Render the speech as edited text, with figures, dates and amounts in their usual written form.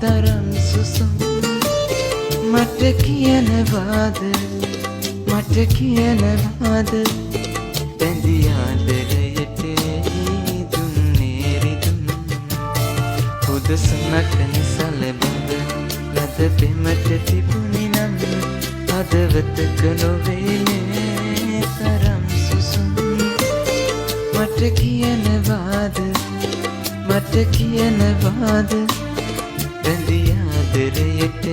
තරම් සුසුම් මට කියනවාද මට කියනවාද බැඳි ආදරයට දුන්නේ රිදුම් පුදසුනක් නිසලබඳ ලද පෙමට තිබුණි නම් හදවතක නොවේනේ තරම් සුසුම් මට කියනවාද මට කියනවාද බැඳි ආදරයට